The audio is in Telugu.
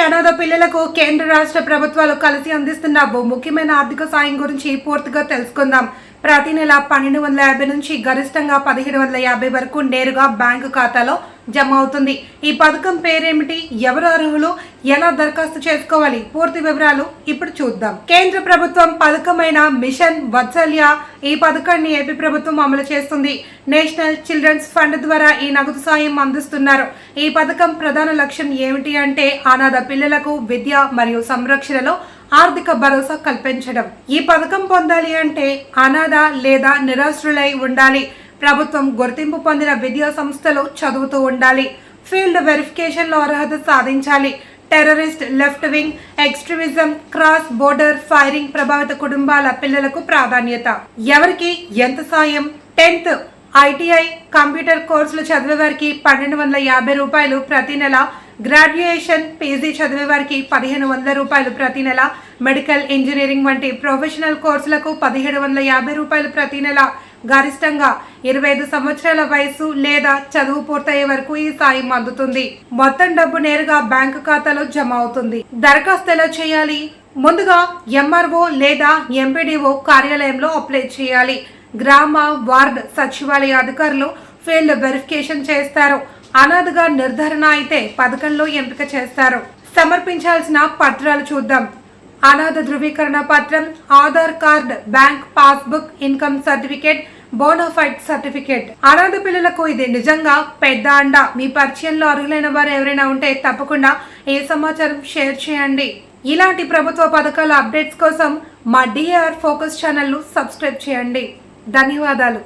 అనాథ పిల్లలకు కేంద్ర రాష్ట్ర ప్రభుత్వాలు కలిసి అందిస్తున్న ముఖ్యమైన ఆర్థిక సాయం గురించి పూర్తిగా తెలుసుకుందాం. ప్రతి నెల 1250 నుంచి గరిష్టంగా 1750 వరకు నేరుగా బ్యాంకు ఖాతాలో జమ అవుతుంది. ఈ పథకం పేరేమిటి, ఎవరు అర్హులు, ఎలా దరఖాస్తు చేసుకోవాలి, పూర్తి వివరాలు ఇప్పుడు చూద్దాం. కేంద్ర ప్రభుత్వం పథకమైన మిషన్ వాత్సల్య ఈ పథకాన్ని ఏపీ ప్రభుత్వం అమలు చేస్తుంది. నేషనల్ చిల్డ్రన్స్ ఫండ్ ద్వారా ఈ నగదు సాయం అందిస్తున్నారు. ఈ పథకం ప్రధాన లక్ష్యం ఏమిటి అంటే అనాథ పిల్లలకు విద్య మరియు సంరక్షణలో ఆర్థిక భరోసా కల్పించడం. ఈ పథకం పొందాలి అంటే అనాథ లేదా నిరాశ్రులై ఉండాలి. ప్రభుత్వం గుర్తింపు పొందిన విద్యా సంస్థలో చదువుతూ ఉండాలి. ఫీల్డ్ వెరిఫికేషన్ లో అర్హత సాధించాలి. Terrorist, left wing, extremism, cross border firing ప్రభావిత కుటుంబాల పిల్లలకు ప్రాధాన్యత. ఎవరికి ఎంత సాయం? 10th ITI కంప్యూటర్ కోర్సులు చదివే వారికి 1250 రూపాయలు ప్రతి నెల, గ్రాడ్యుయేషన్ PG చదివే వారికి 1500 రూపాయలు ప్రతి నెల, మెడికల్, ఇంజనీరింగ్ వంటి ప్రొఫెషనల్ కోర్సులకు 1750 రూపాయలు ప్రతి నెల. గరిష్టంగా 25 సంవత్సరాల వయసు లేదా చదువు పూర్తయ్యే వరకు ఈ సాయం అందుతుంది. మొత్తం డబ్బు నేరుగా బ్యాంకు ఖాతాలో జమ అవుతుంది. దరఖాస్తు ఎలా చేయాలి? ముందుగా MRO లేదా MPDO కార్యాలయంలో అప్లై చేయాలి. గ్రామ, వార్డ్ సచివాలయ అధికారులు ఫీల్డ్ వెరిఫికేషన్ చేస్తారు. అనాథగా నిర్ధారణ అయితే పథకంలో ఎంపిక చేస్తారు. సమర్పించాల్సిన పత్రాలు చూద్దాం. అనాథ ధృవీకరణ పత్రం, Aadhaar card, bank passbook, income certificate, bonafide certificate. అనాథ పిల్లలకు ఇది నిజంగా పెద్ద అండ. మీ పరిచయంలో అర్హులైన వారు ఎవరైనా ఉంటే తప్పకుండా ఈ సమాచారం షేర్ చేయండి. ఇలాంటి ప్రభుత్వ పథకాల అప్డేట్స్ కోసం మా DAR ఫోకస్ ఛానల్ ను సబ్స్క్రైబ్ చేయండి. ధన్యవాదాలు.